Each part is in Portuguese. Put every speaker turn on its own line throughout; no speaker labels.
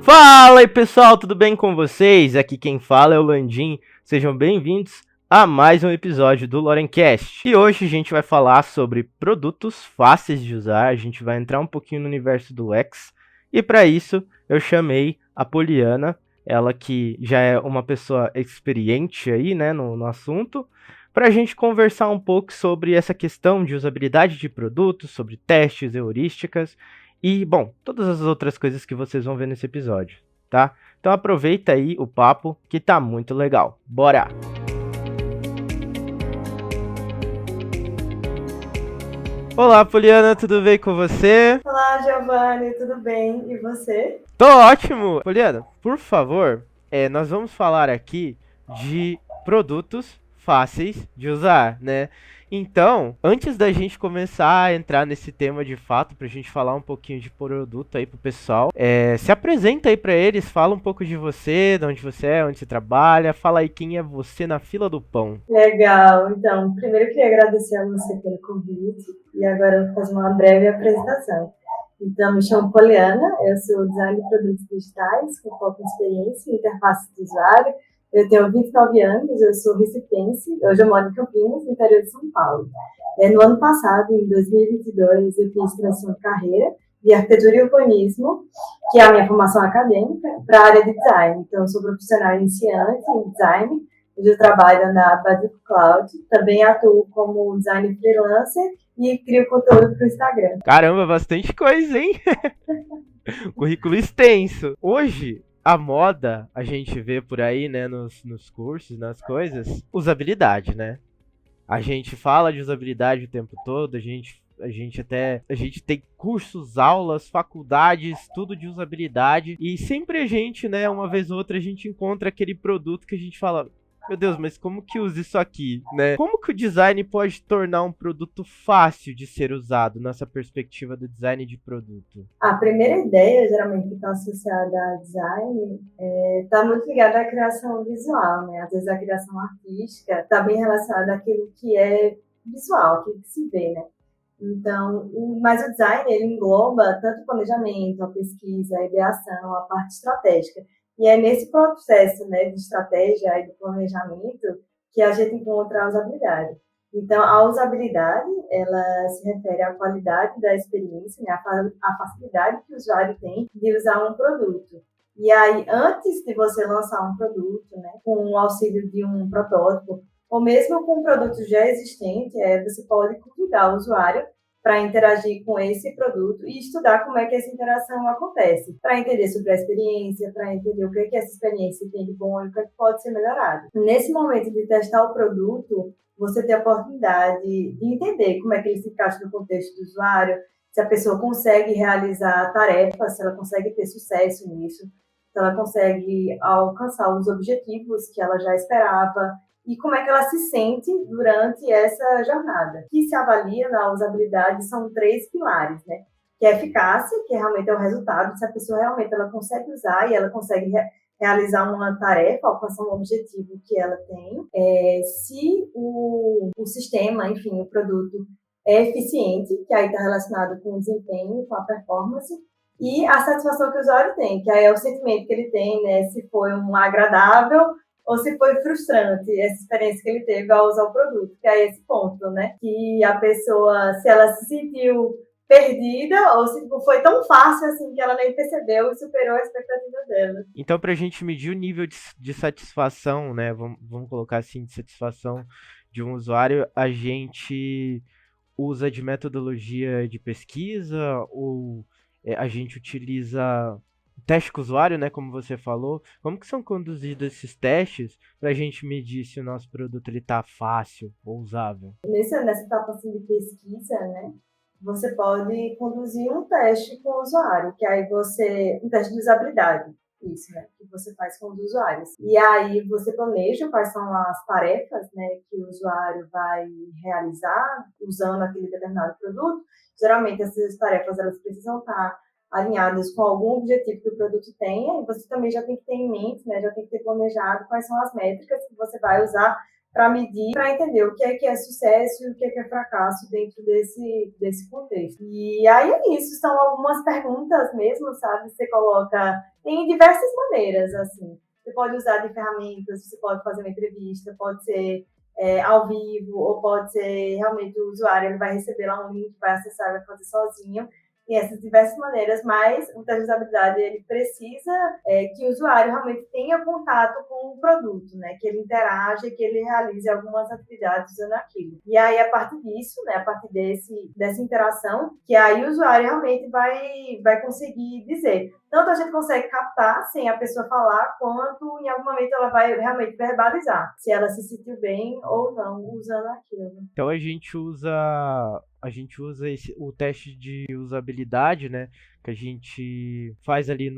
Fala aí pessoal, tudo bem com vocês? Aqui quem fala é o Landim, sejam bem-vindos a mais um episódio do Lorencast. E hoje a gente vai falar sobre produtos fáceis de usar, a gente vai entrar um pouquinho no universo do X. E para isso eu chamei a Poliana, ela que já é uma pessoa experiente aí, né, no assunto, para a gente conversar um pouco sobre essa questão de usabilidade de produtos, sobre testes, heurísticas e, bom, todas as outras coisas que vocês vão ver nesse episódio, tá? Então aproveita aí o papo que tá muito legal. Bora! Olá, Poliana, tudo bem com você?
Olá, Giovanni, tudo bem? E você?
Tô ótimo! Poliana, por favor, nós vamos falar aqui de produtos fáceis de usar, né? Então, antes da gente começar a entrar nesse tema de fato, pra gente falar um pouquinho de produto aí pro pessoal, se apresenta aí pra eles, fala um pouco de você, de onde você é, onde você trabalha, fala aí quem é você na fila do pão.
Legal, então, primeiro eu queria agradecer a você pelo convite e agora eu vou fazer uma breve apresentação. Então, me chamo Poliana, eu sou designer de produtos digitais, com foco em experiência e interface de usuário. Eu tenho 29 anos, eu sou recifense, hoje eu moro em Campinas, no interior de São Paulo. No ano passado, em 2022, eu fiz transição de carreira de arquitetura e urbanismo, que é a minha formação acadêmica, para a área de design. Então, eu sou profissional iniciante em design, hoje eu trabalho na Badic Cloud, também atuo como designer freelancer e crio conteúdo para o Instagram.
Caramba, bastante coisa, hein? Currículo extenso. Hoje, a moda, a gente vê por aí, né, nos cursos, nas coisas, usabilidade, né? A gente fala de usabilidade o tempo todo, a gente tem cursos, aulas, faculdades, tudo de usabilidade, e sempre a gente, né, uma vez ou outra, a gente encontra aquele produto que a gente fala, meu Deus, mas como que usa isso aqui, né? Como que o design pode tornar um produto fácil de ser usado nessa perspectiva do design de produto?
A primeira ideia, geralmente, que está associada a design, está muito ligada à criação visual, né? Às vezes a criação artística está bem relacionada àquilo que é visual, aquilo que se vê, né? Então, mas o design, ele engloba tanto o planejamento, a pesquisa, a ideação, a parte estratégica. E é nesse processo, né, de estratégia e de planejamento que a gente encontra a usabilidade. Então, a usabilidade, ela se refere à qualidade da experiência, né, a facilidade que o usuário tem de usar um produto. E aí, antes de você lançar um produto, né, com o auxílio de um protótipo, ou mesmo com um produto já existente, você pode convidar o usuário para interagir com esse produto e estudar como é que essa interação acontece, para entender sobre a experiência, para entender o que é que essa experiência tem de bom e o que é que pode ser melhorado. Nesse momento de testar o produto, você tem a oportunidade de entender como é que ele se encaixa no contexto do usuário, se a pessoa consegue realizar tarefas, se ela consegue ter sucesso nisso, se ela consegue alcançar os objetivos que ela já esperava, e como é que ela se sente durante essa jornada. O que se avalia na usabilidade são 3 pilares, né? Que é a eficácia, que realmente é o resultado, se a pessoa realmente ela consegue usar e ela consegue realizar uma tarefa, alcançar um objetivo que ela tem, se o sistema, enfim, o produto é eficiente, que aí está relacionado com o desempenho, com a performance, e a satisfação que o usuário tem, que aí é o sentimento que ele tem, né? Se foi um agradável ou se foi frustrante essa experiência que ele teve ao usar o produto, que é esse ponto, né? Que a pessoa, se ela se sentiu perdida ou se foi tão fácil assim que ela nem percebeu e superou a expectativa dela.
Então, para a gente medir o nível de satisfação, né? Vamos colocar assim, de satisfação de um usuário, a gente usa de metodologia de pesquisa ou a gente utiliza teste com o usuário, né? Como você falou. Como que são conduzidos esses testes para a gente medir se o nosso produto ele tá fácil ou usável?
Nessa etapa assim, de pesquisa, né? Você pode conduzir um teste com o usuário, que aí um teste de usabilidade, isso, né, que você faz com os usuários. E aí você planeja quais são as tarefas, né, que o usuário vai realizar usando aquele determinado produto. Geralmente essas tarefas elas precisam estar alinhadas com algum objetivo que o produto tenha, e você também já tem que ter em mente, né, já tem que ter planejado quais são as métricas que você vai usar para medir, para entender o que é sucesso e o que é fracasso dentro desse contexto. E aí é isso, são algumas perguntas mesmo, sabe? Você coloca em diversas maneiras, assim. Você pode usar de ferramentas, você pode fazer uma entrevista, pode ser ao vivo, ou pode ser realmente o usuário, ele vai receber lá um link, vai acessar, vai fazer sozinho. Tem essas diversas maneiras, mas o teste de usabilidade ele precisa que o usuário realmente tenha contato com o produto, né? Que ele interaja, que ele realize algumas atividades usando aquilo. E aí, a partir disso, né? A partir dessa interação, que aí o usuário realmente vai conseguir dizer. Tanto a gente consegue captar sem a pessoa falar, quanto em algum momento ela vai realmente verbalizar se ela se sentiu bem ou não usando aquilo.
Então o teste de usabilidade, né? Que a gente faz ali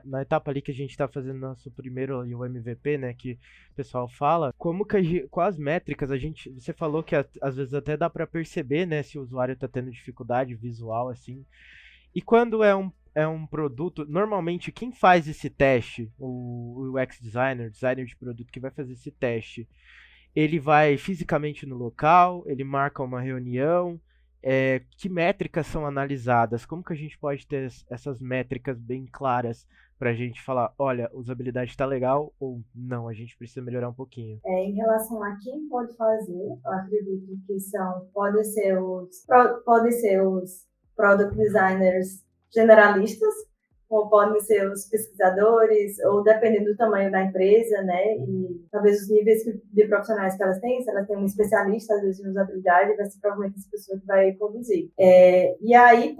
na etapa ali que a gente está fazendo nosso primeiro ali, o MVP, né? Que o pessoal fala. Como que com as métricas você falou que às vezes até dá para perceber, né? Se o usuário está tendo dificuldade visual assim. E quando é um produto, normalmente quem faz esse teste, o UX designer de produto que vai fazer esse teste, ele vai fisicamente no local, ele marca uma reunião, que métricas são analisadas, como que a gente pode ter essas métricas bem claras para a gente falar, olha, a usabilidade está legal ou não, a gente precisa melhorar um pouquinho.
Em relação a quem pode fazer, eu acredito que podem ser os product designers generalistas, ou podem ser os pesquisadores, ou dependendo do tamanho da empresa, né, e talvez os níveis de profissionais que elas têm, se elas têm um especialista, às vezes, em usabilidade, vai ser provavelmente essa pessoa que vai conduzir. E aí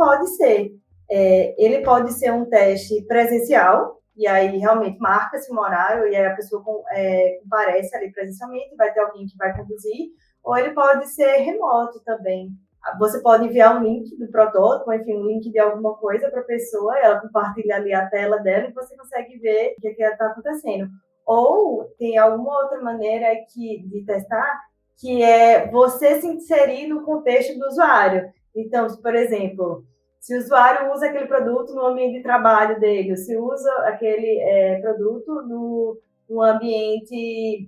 ele pode ser um teste presencial, e aí realmente marca-se um horário, e aí a pessoa comparece ali presencialmente, vai ter alguém que vai conduzir, ou ele pode ser remoto também. Você pode enviar um link do protótipo, enfim, um link de alguma coisa para a pessoa, ela compartilha ali a tela dela e você consegue ver o que está acontecendo. Ou tem alguma outra maneira de testar, que é você se inserir no contexto do usuário. Então, por exemplo, se o usuário usa aquele produto no ambiente de trabalho dele, se usa aquele produto no ambiente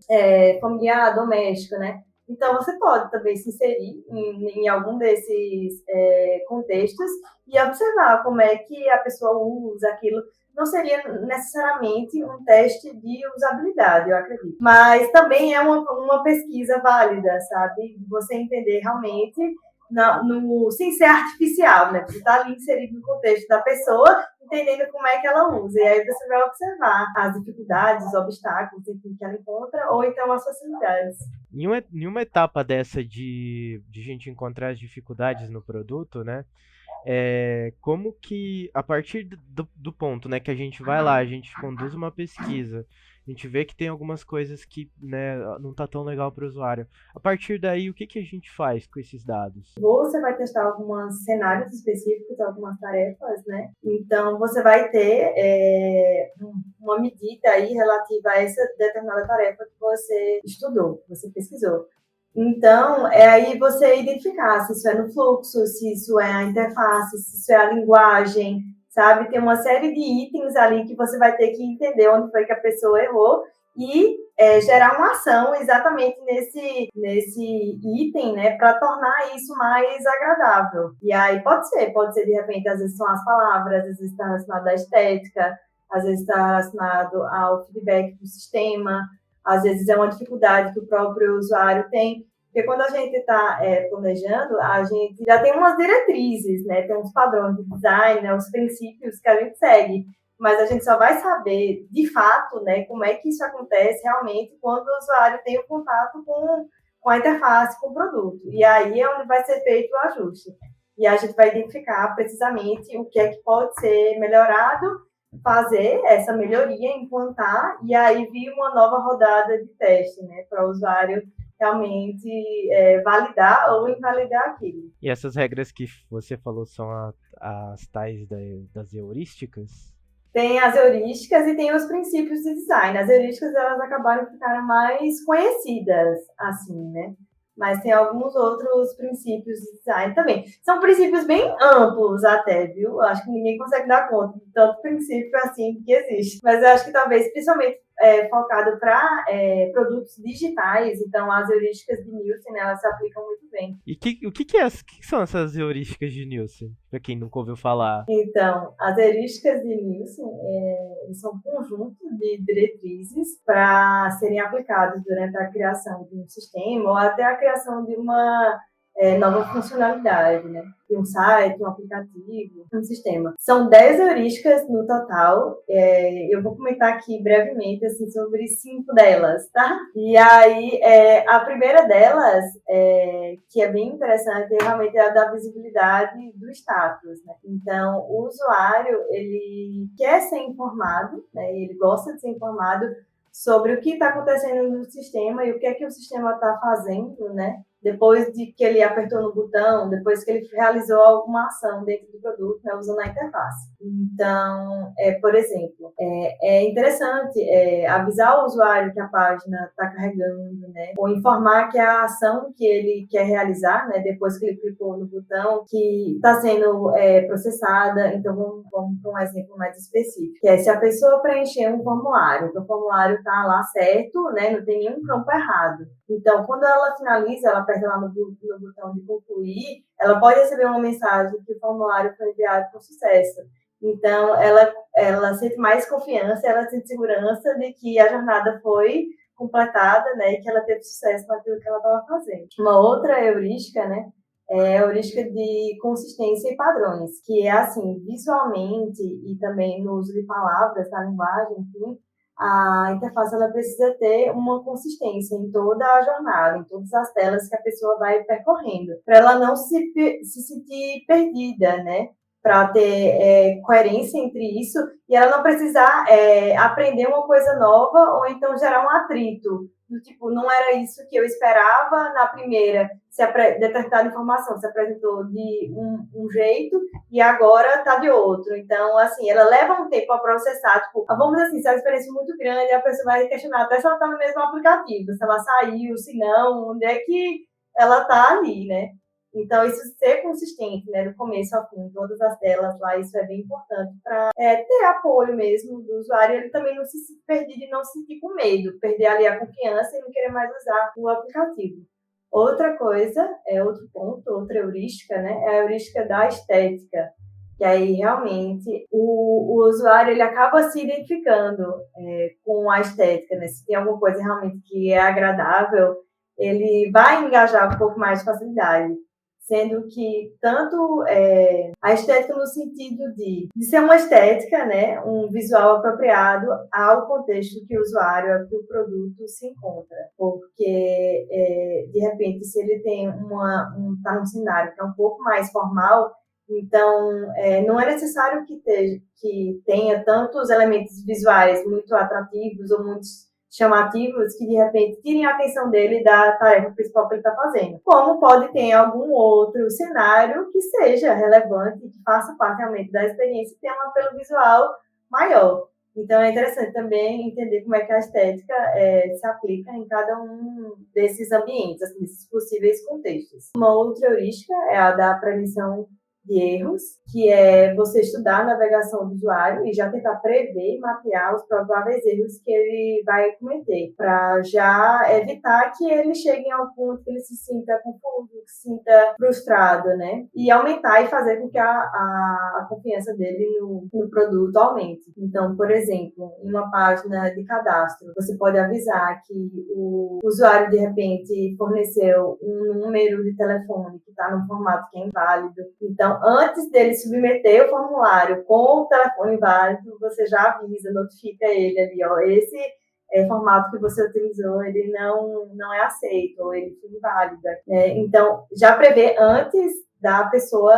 familiar, doméstico, né? Então, você pode também se inserir em algum desses contextos e observar como é que a pessoa usa aquilo. Não seria necessariamente um teste de usabilidade, eu acredito. Mas também é uma pesquisa válida, sabe? Você entender realmente, sem ser artificial, né? Você está ali inserido no contexto da pessoa, entendendo como é que ela usa. E aí você vai observar as dificuldades, os obstáculos que ela encontra, ou então as facilidades.
Em uma etapa dessa de gente encontrar as dificuldades no produto, né? Como que, a partir do ponto, né, que a gente vai lá, a gente conduz uma pesquisa, a gente vê que tem algumas coisas que, né, não tá tão legal para o usuário. A partir daí, o que a gente faz com esses dados?
Você vai testar alguns cenários específicos, algumas tarefas, né? Então, você vai ter uma medida aí relativa a essa determinada tarefa que você estudou, que você pesquisou. Então, aí você identificar se isso é no fluxo, se isso é a interface, se isso é a linguagem, sabe? Tem uma série de itens ali que você vai ter que entender onde foi que a pessoa errou e gerar uma ação exatamente nesse item, né, para tornar isso mais agradável. E aí pode ser de repente, às vezes são as palavras, às vezes está relacionado à estética, às vezes está relacionado ao feedback do sistema, às vezes é uma dificuldade que o próprio usuário tem. Porque quando a gente está planejando, a gente já tem umas diretrizes, né? Tem uns padrões de design, né? Os princípios que a gente segue. Mas a gente só vai saber, de fato, né, como é que isso acontece realmente quando o usuário tem o contato com a interface, com o produto. E aí é onde vai ser feito o ajuste. E a gente vai identificar precisamente o que é que pode ser melhorado, fazer essa melhoria, implantar, e aí vir uma nova rodada de teste, né, para o usuário realmente validar ou invalidar aquilo.
E essas regras que você falou são as tais das heurísticas?
Tem as heurísticas e tem os princípios de design. As heurísticas, elas acabaram ficando mais conhecidas, assim, né? Mas tem alguns outros princípios de design também. São princípios bem amplos até, viu? Acho que ninguém consegue dar conta de tanto princípio assim que existe. Mas eu acho que talvez, principalmente focado para produtos digitais, então as heurísticas de Nielsen, né, elas se aplicam muito bem.
E o que que são essas heurísticas de Nielsen? Para quem nunca ouviu falar.
Então, as heurísticas de Nielsen são um conjunto de diretrizes para serem aplicadas durante a criação de um sistema ou até a criação de uma nova funcionalidade, né? De um site, um aplicativo, um sistema. São 10 heurísticas no total. Eu vou comentar aqui brevemente assim, sobre 5 delas, tá? E aí, a primeira delas, que é bem interessante, realmente é a da visibilidade do status, né? Então, o usuário, ele quer ser informado, né? Ele gosta de ser informado sobre o que está acontecendo no sistema e o que é que o sistema está fazendo, né? Depois de que ele apertou no botão, depois que ele realizou alguma ação dentro do produto, né, usando a interface. Então, por exemplo, é interessante avisar o usuário que a página está carregando, né, ou informar que a ação que ele quer realizar, né, depois que ele clicou no botão, que está sendo processada. Então, vamos para um exemplo mais específico, que é se a pessoa preencher um formulário, então o formulário está lá certo, né, não tem nenhum campo errado. Então, quando ela finaliza, ela aperta lá no botão de concluir, ela pode receber uma mensagem que o formulário foi enviado com sucesso. Então, ela sente mais confiança, ela sente segurança de que a jornada foi completada, né, e que ela teve sucesso naquilo que ela estava fazendo. Uma outra heurística, né, é a heurística de consistência e padrões, que é assim, visualmente e também no uso de palavras, na linguagem, enfim, a interface ela precisa ter uma consistência em toda a jornada, em todas as telas que a pessoa vai percorrendo, para ela não se sentir perdida, né? Para ter coerência entre isso e ela não precisar aprender uma coisa nova ou então gerar um atrito. Do tipo, não era isso que eu esperava na primeira, determinada informação se apresentou de um jeito e agora está de outro. Então, assim, ela leva um tempo a processar. Tipo, vamos dizer assim, se é uma experiência muito grande, a pessoa vai questionar até se ela está no mesmo aplicativo, se ela saiu, se não, onde é que ela está ali, né? Então, isso ser consistente, né, do começo ao fim, todas as telas lá, isso é bem importante para ter apoio mesmo do usuário, ele também não se sentir perdido e não se sentir com medo, perder ali a confiança e não querer mais usar o aplicativo. Outra coisa, outro ponto, outra heurística, né, é a heurística da estética, que aí realmente o usuário ele acaba se identificando com a estética, né, se tem alguma coisa realmente que é agradável, ele vai engajar um pouco mais de facilidade. Sendo que tanto a estética no sentido de ser uma estética, né, um visual apropriado ao contexto que o usuário, que o produto se encontra. Porque, de repente, se ele tem tá num cenário que é um pouco mais formal, então não é necessário que tenha tantos elementos visuais muito atrativos ou muito chamativos que, de repente, tirem a atenção dele da tarefa principal que ele está fazendo. Como pode ter algum outro cenário que seja relevante, que faça parte realmente da experiência e tenha um apelo visual maior. Então, é interessante também entender como é que a estética se aplica em cada um desses ambientes, assim, desses possíveis contextos. Uma outra heurística é a da prevenção de erros, que é você estudar a navegação do usuário e já tentar prever e mapear os prováveis erros que ele vai cometer, para já evitar que ele chegue ao ponto que ele se sinta confuso, que se sinta frustrado, né? E aumentar e fazer com que a confiança dele no produto aumente. Então, por exemplo, em uma página de cadastro, você pode avisar que o usuário, de repente, forneceu um número de telefone que está num formato que é inválido. Então, antes dele submeter o formulário com o telefone válido, você já avisa, notifica ele ali, ó, esse formato que você utilizou, ele não é aceito, ou ele foi inválido. Então, já prevê antes da pessoa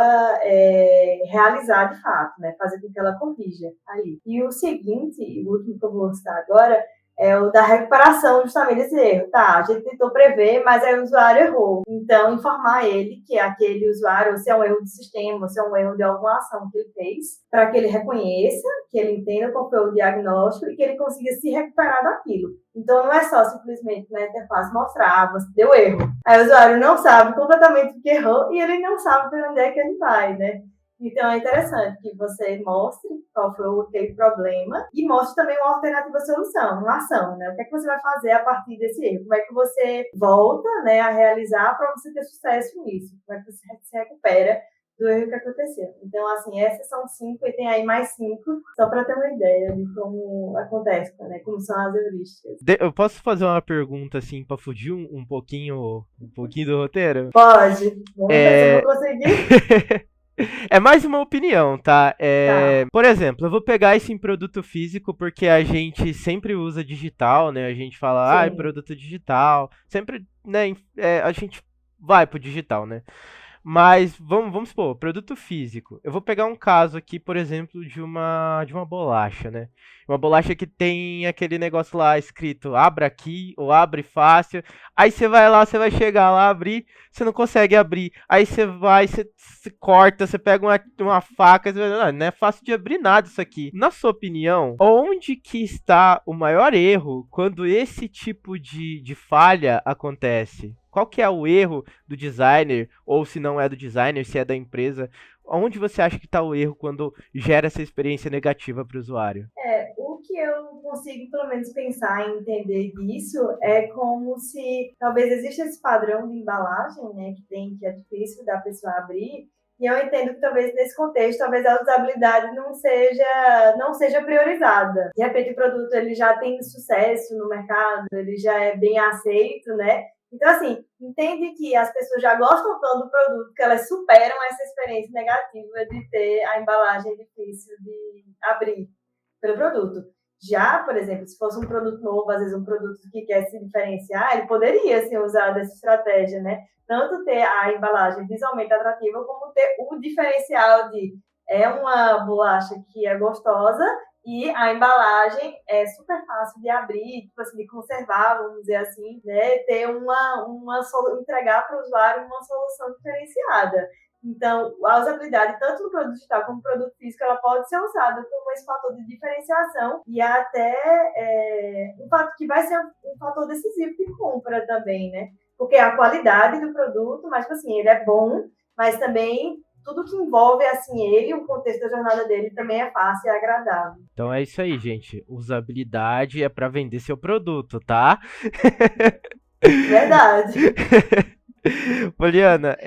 realizar de fato, né, fazer com que ela corrija ali. E o seguinte, o último que eu vou citar agora, é o da recuperação justamente desse erro. Tá, a gente tentou prever, mas aí o usuário errou. Então, informar ele que aquele usuário, ou se é um erro do sistema, ou se é um erro de alguma ação que ele fez, para que ele reconheça, que ele entenda qual foi o diagnóstico e que ele consiga se recuperar daquilo. Então, não é só simplesmente na interface mostrar, você deu erro. Aí o usuário não sabe completamente o que errou e ele não sabe para onde é que ele vai, né? Então, é interessante que você mostre qual foi aquele problema, e mostre também uma alternativa solução, uma ação, né? O que é que você vai fazer a partir desse erro? Como é que você volta, né, a realizar para você ter sucesso nisso? Como é que você se recupera do erro que aconteceu? Então, assim, essas são 5 e tem aí mais 5, só para ter uma ideia de como acontece, né? Como são as heurísticas.
Eu posso fazer uma pergunta assim pra fugir um pouquinho do roteiro?
Pode. Vamos ver se eu vou conseguir.
É mais uma opinião, tá?
Tá.
Por exemplo, eu vou pegar isso em produto físico porque a gente sempre usa digital, né? A gente fala, é
Sim.
produto digital. Sempre, né? A gente vai pro digital, né? Mas vamos supor, produto físico. Eu vou pegar um caso aqui, por exemplo, de uma bolacha, né? Uma bolacha que tem aquele negócio lá escrito abra aqui ou abre fácil. Aí você vai lá, você vai chegar lá, abrir, você não consegue abrir. Aí você vai, você corta, você pega uma faca, você vai, não é fácil de abrir nada isso aqui. Na sua opinião, onde que está o maior erro quando esse tipo de falha acontece? Qual que é o erro do designer, ou se não é do designer, se é da empresa? Onde você acha que está o erro quando gera essa experiência negativa para o usuário?
O que eu consigo, pelo menos, pensar e entender disso é como se talvez exista esse padrão de embalagem, né, que é difícil da pessoa abrir, e eu entendo que talvez nesse contexto, talvez a usabilidade não seja priorizada. De repente o produto ele já tem sucesso no mercado, ele já é bem aceito, né? Então, assim, entende que as pessoas já gostam tanto do produto que elas superam essa experiência negativa de ter a embalagem difícil de abrir pelo produto. Já, por exemplo, se fosse um produto novo, às vezes um produto que quer se diferenciar, ele poderia ser usado essa estratégia, né? Tanto ter a embalagem visualmente atrativa, como ter o diferencial de é uma bolacha que é gostosa e a embalagem é super fácil de abrir, tipo assim, de conservar, vamos dizer assim, né? Ter entregar para o usuário uma solução diferenciada. Então, a usabilidade, tanto no produto digital como no produto físico, ela pode ser usada como esse fator de diferenciação e até um fato que vai ser um fator decisivo de compra também, né? Porque a qualidade do produto, mas, tipo assim, ele é bom, mas também tudo que envolve, assim, ele, o contexto da jornada dele também é fácil e agradável.
Então é isso aí, gente. Usabilidade é para vender seu produto, tá?
Verdade.
Poliana,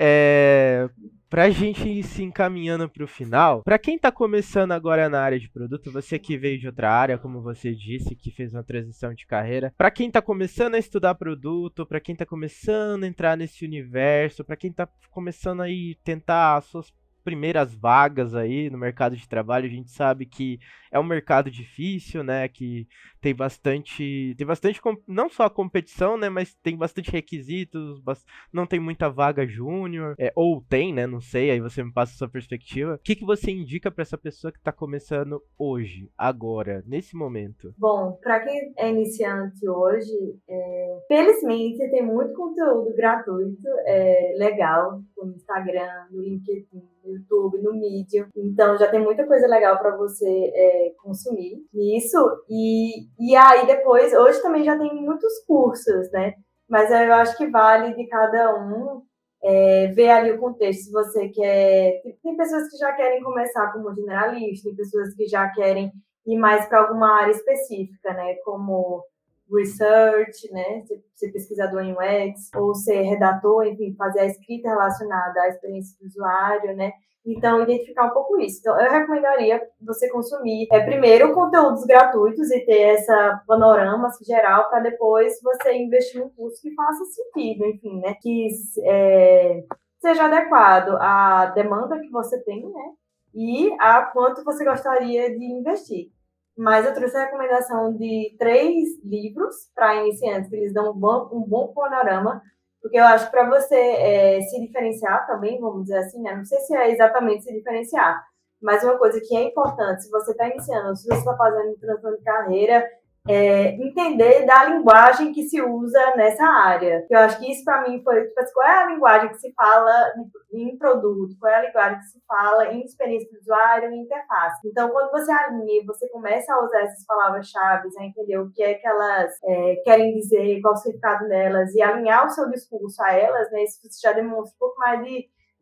pra gente ir se encaminhando pro final, pra quem tá começando agora na área de produto, você que veio de outra área, como você disse, que fez uma transição de carreira, pra quem tá começando a estudar produto, pra quem tá começando a entrar nesse universo, pra quem tá começando aí tentar as suas primeiras vagas aí no mercado de trabalho, a gente sabe que é um mercado difícil, né, que tem bastante não só a competição, né, mas tem bastante requisitos, não tem muita vaga júnior, ou tem, né? Não sei, aí você me passa a sua perspectiva. O que que você indica para essa pessoa que está começando hoje, agora, nesse momento?
Bom, para quem é iniciante hoje, felizmente tem muito conteúdo gratuito, legal, no Instagram, no LinkedIn, no YouTube, no Medium. Então já tem muita coisa legal para você consumir nisso. E aí depois, hoje também já tem muitos cursos, né? Mas eu acho que vale de cada um ver ali o contexto. Se você quer. Tem pessoas que já querem começar como generalista, tem pessoas que já querem ir mais para alguma área específica, né? Como research, né? Ser pesquisador em UX, ou ser redator, enfim, fazer a escrita relacionada à experiência do usuário, né? Então, identificar um pouco isso. Então, eu recomendaria você consumir, primeiro, conteúdos gratuitos e ter essa panorama geral, para depois você investir num curso que faça sentido, enfim, né? Que seja adequado à demanda que você tem, né? E a quanto você gostaria de investir. Mas eu trouxe a recomendação de 3 livros para iniciantes, que eles dão um bom panorama, porque eu acho que para você se diferenciar também, vamos dizer assim, né? Não sei se é exatamente se diferenciar, mas uma coisa que é importante, se você está iniciando, se você está fazendo transição de carreira, entender da linguagem que se usa nessa área. Eu acho que isso para mim foi, tipo assim, qual é a linguagem que se fala em produto, qual é a linguagem que se fala em experiência do usuário e interface. Então, quando você alinha, você começa a usar essas palavras-chave, a entender o que é que elas querem dizer, qual o significado delas, e alinhar o seu discurso a elas, né, isso já demonstra um pouco mais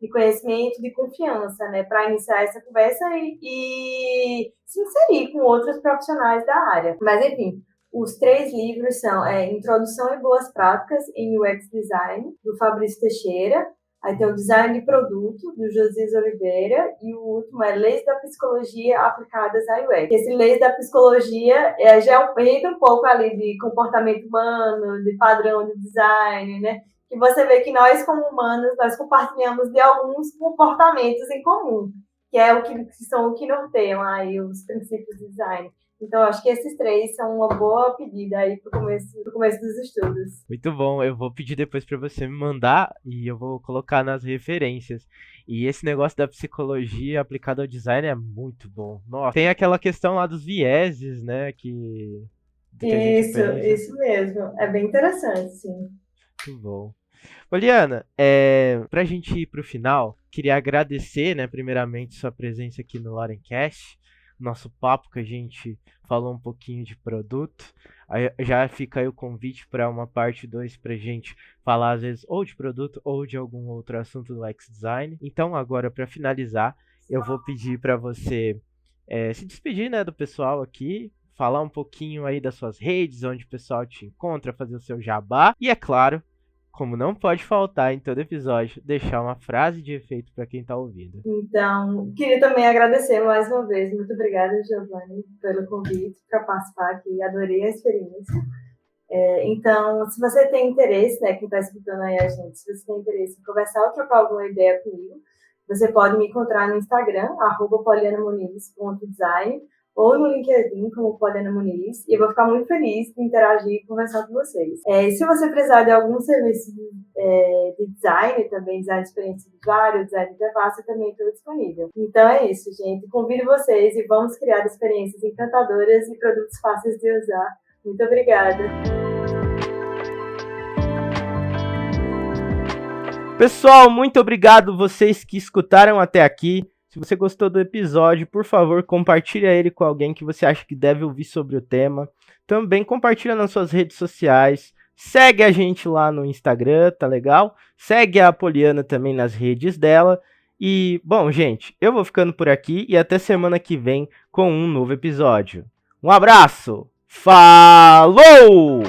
de conhecimento, de confiança, né, para iniciar essa conversa e se inserir com outros profissionais da área. Mas, enfim, os 3 livros são Introdução e Boas Práticas em UX Design, do Fabrício Teixeira. Aí tem o Design de Produto, do Josias Oliveira, e o último é Leis da Psicologia Aplicadas à UX. Esse Leis da Psicologia já entra um pouco ali de comportamento humano, de padrão de design, né? Que você vê que nós, como humanos, nós compartilhamos de alguns comportamentos em comum, que são o que norteiam aí os princípios de design. Então, acho que esses 3 são uma boa pedida aí pro começo dos estudos.
Muito bom, eu vou pedir depois para você me mandar e eu vou colocar nas referências. E esse negócio da psicologia aplicada ao design é muito bom. Nossa, tem aquela questão lá dos vieses, né, que a gente pensa.
Isso mesmo. É bem interessante, sim.
Muito bom. Poliana, pra gente ir pro final, queria agradecer, né, primeiramente sua presença aqui no Lorencast, nosso papo que a gente falou um pouquinho de produto. Aí já fica aí o convite para uma parte 2 pra gente falar às vezes ou de produto ou de algum outro assunto do UX Design. Então agora para finalizar, eu vou pedir para você se despedir, né, do pessoal aqui, falar um pouquinho aí das suas redes, onde o pessoal te encontra, fazer o seu jabá e, é claro, como não pode faltar em todo episódio, deixar uma frase de efeito para quem está ouvindo.
Então, queria também agradecer mais uma vez. Muito obrigada, Giovanni, pelo convite para participar aqui. Adorei a experiência. Então, se você tem interesse, né, quem está escutando aí a gente, se você tem interesse em conversar ou trocar alguma ideia comigo, você pode me encontrar no Instagram, @polianamuniz.design, ou no LinkedIn como Poliana Muniz, e eu vou ficar muito feliz de interagir e conversar com vocês. Se você precisar de algum serviço de design, também design de experiência de usuário, design de interface, eu também estou disponível. Então é isso, gente. Convido vocês e vamos criar experiências encantadoras e produtos fáceis de usar. Muito obrigada.
Pessoal, muito obrigado vocês que escutaram até aqui. Se você gostou do episódio, por favor, compartilhe ele com alguém que você acha que deve ouvir sobre o tema. Também compartilha nas suas redes sociais. Segue a gente lá no Instagram, tá legal? Segue a Poliana também nas redes dela. E, bom, gente, eu vou ficando por aqui e até semana que vem com um novo episódio. Um abraço! Falou!